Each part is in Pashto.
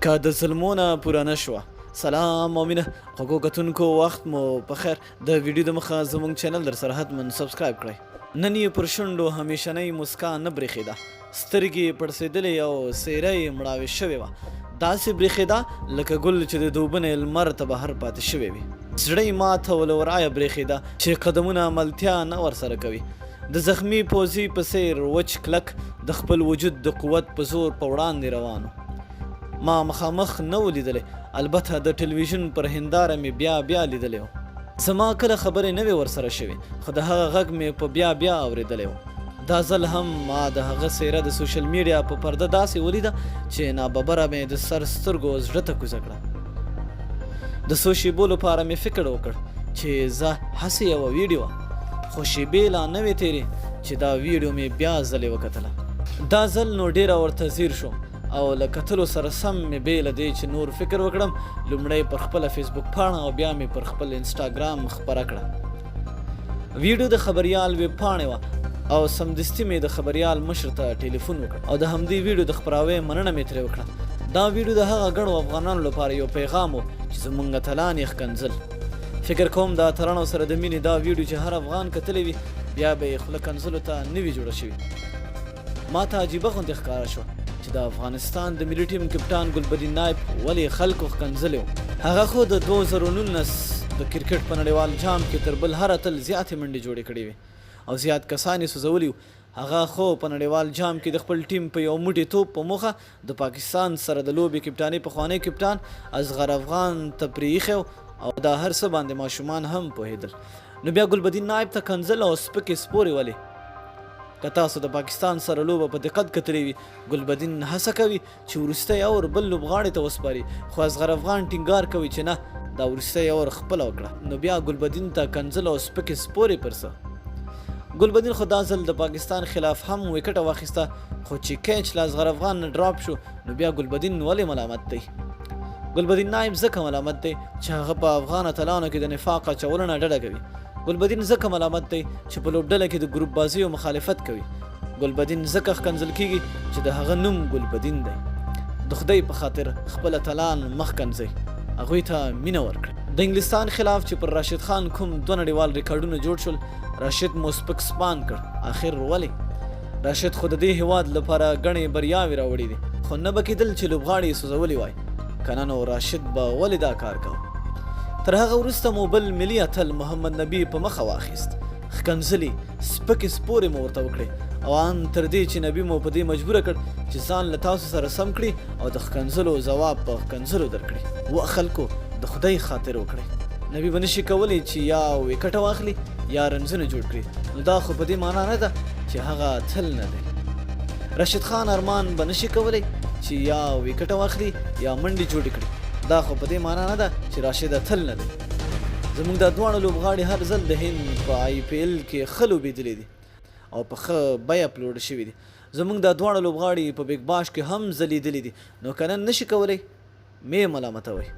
که د ظلمونه پوره نه شوه. سلام او مینه خوږو کتونکو، وخت مو په خیر. د ویډیو د مخه زموږ چینل در سره حتما سبسکرایب کړئ. نن یې پر شونډو همیشنۍ مسکا نه برېښېده، سترګې پړسېدلې او څېره یې مړاوې شوې وه. داسې برېښېده لکه ګل چې د دوبنې لمر ته بهر پاتې شوی وي. زړه یې مات او له ورایه برېښېده چې قدمونه عملتیا نه ورسره کوي. د زخمي پوځي په څېر وچ کلک د خپل وجود د قوت په زور په وړاندې روان و. ما مخامخ نه و لیدلی، البته د ټلویزیون پر هنداره مې بیا لیدلی و. زما کله خبرې نه وې ورسره شوې، خو د هغه غږ مې په بیا اورېدلی و. دا ځل هم ما د هغه څېره د سوشل میډیا په پرده داسې ولیده چې ناببره مې د سر سترګو زړه ته کوزه کړه. د څو شېبو لپاره مې فکر وکړ چې زه هسې یوه ویډیو وه، خو شېبې لا نه وې تېرې چې دا ویډیو مې بیا ځلې وکتله. دا ځل نو ډېره ورته ځیر شوم او له کتلو سره سم مې بې له دې چې نور فکر وکړم، لومړی پر خپله فیسبوک پاڼه او بیا مې پر خپل انسټاګرام خپره کړه. ویډیو د خبریال ویب پاڼې وه او سمدستي مې د خبریال مشر ته ټلیفون وکړ او د همدې ویډیو د خپراوۍ مننه مې ترې وکړه. دا ویډیو د هغه ګڼو افغانانو لپاره یو پیغام و چې زموږ اتلان یې ښکنځل. فکر کوم د اتلانو سره د مینې دا ویډیو چې هر افغان کتلی وي بیا به یې خوله کنځلو ته نه وي جوړه شوې. ما ته عجیبه غوندې ښکاره شوه چې د افغانستان د ملي ټیم کپټان ګلبدین نایب ولې خلکو ښکنځلی و. هغه خو د 2019 د کرکټ په نړیوال جام کې تر بل هر اتل زیاتې منډې جوړې کړې وې او زیات کسان یې سوځولي وو. هغه خو په نړیوال جام کې د خپل ټیم په یو موټی توپ په موخه د پاکستان سره د لوبې کپټانۍ پخوانی کپټان اصغر افغان ته پرېښی او دا هر څه باندې ماشومان هم پوهېدل. نو بیا ګلبدین نایب ته کنځل او سپکې سپورې ولې؟ که تاسو د پاکستان سره لوبه په دقت کتلی وي، ګلبدین هڅه کوي چې وروستی اور بل لوبغاړي ته وسپاري، خو اصغر افغان ټینګار کوي چې نه، دا وروستی اور خپله وکړه. نو بیا ګلبدین ته کنځل او سپکې سپورې پر څه؟ ګلبدین خو دا ځل د پاکستان خلاف هم ویکټه واخیسته، خو چې کیچ له اصغر افغان نه ډراپ شو نو بیا ګلبدین ولې ملامت دی؟ ګلبدین نایب ځکه ملامت دی چې هغه په افغان اتلانو کې د نفاق اچولو نه ډډه کوي. ګلبدین ځکه ملامت دی چې په لوبډله کې د ګروپ بازیو مخالفت کوي. ګلبدین ځکه ښکنځل کیږي چې د هغه نوم ګلبدین دی. د خدای په خاطر خپل اتلان مخ کنځئ، هغوی ته مینه ورکړئ. د انګلستان خلاف چې پر راشد خان کوم 2 نړیوال ریکارډونه جوړ شول، راشد مو سپک سپان کړ. آخر ولې؟ راشد خو د دې هیواد لپاره ګڼې بریاوې راوړي دي، خو نه به کېدل چې لوبغاړي یې سوځولي وای، که نه نو راشد به ولې دا کار کوه؟ تر هغه وروسته مو بل ملي اتل محمد نبي په مخه واخیست. ښکنځلې سپکې سپورې مو ورته وکړې او ان تر دې چې نبي مو په دې مجبوره کړ چې ځان له تاسو سره سم کړي او د ښکنځلو ځواب په ښکنځلو درکړي. و خلکو د خدای خاطر وکړئ. نبي به نشي کولی چې یا ویکټه واخلي یا رنزونه جوړ کړي، نو دا خو په دې معنا نه ده چې هغه اتل نه دی. راشد خان ارمان به نشي کولی چې یا ویکټه واخلي یا منډې جوړې کړي، دا خو په دې معنا نه ده چې راشد اتل نه دی. زموږ دا دواړه لوبغاړي هر ځل د هند په IPL کې ښه لوبېدلي دي او په ښه بیه پلورل شوي دي. زموږ دا دواړه لوبغاړي په بیګ باش کې هم ځلیدلي دي، نو که نن نشي کولی مې ملامتوئ.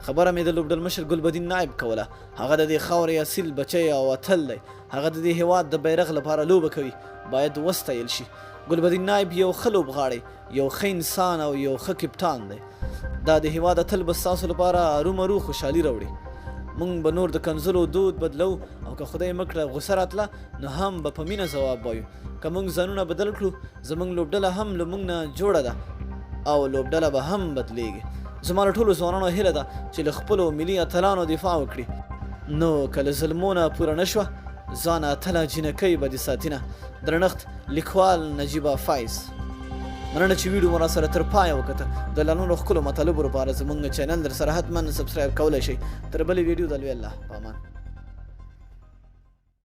خبره مې د لوبډل مشر ګلبدین نایب کوله. هغه د دې خاورې اصیل بچی او اتل دی. هغه د دې هیواد د بیرغ لپاره لوبه کوي، باید وستایل شي. ګلبدین نایب یو ښه لوبغاړی، یو ښه انسان او یو ښه کپټان دی. دا د هیواد اتل به ستاسو لپاره ارومرو خوشحالي راوړي. موږ به نور د کنځلو دود بدلو او که خدای مه کړه غوسه راتله نو هم به په مینه ځواب وایو. که موږ ځانونه بدل کړو، زموږ لوبډله هم له موږ نه جوړه ده او لوبډله به هم بدلیږي. زما له ټولو ځوانانو هیله ده چې له خپلو ملي اتلانو دفاع وکړي. نو که له ظلمونه پوره نه شوه، ځان اتله جینکۍ به دې ساتینه. درنښت، لیکوال نجیبه فایز. مننه چې ویډیو مو راسره تر پایه وکته. د لا نورو ښکلو مطالبو لپاره زموږ چینل در سره حتما سبسکرایب کولی شئ. تر بلې ویډیو د لوی الله په امان.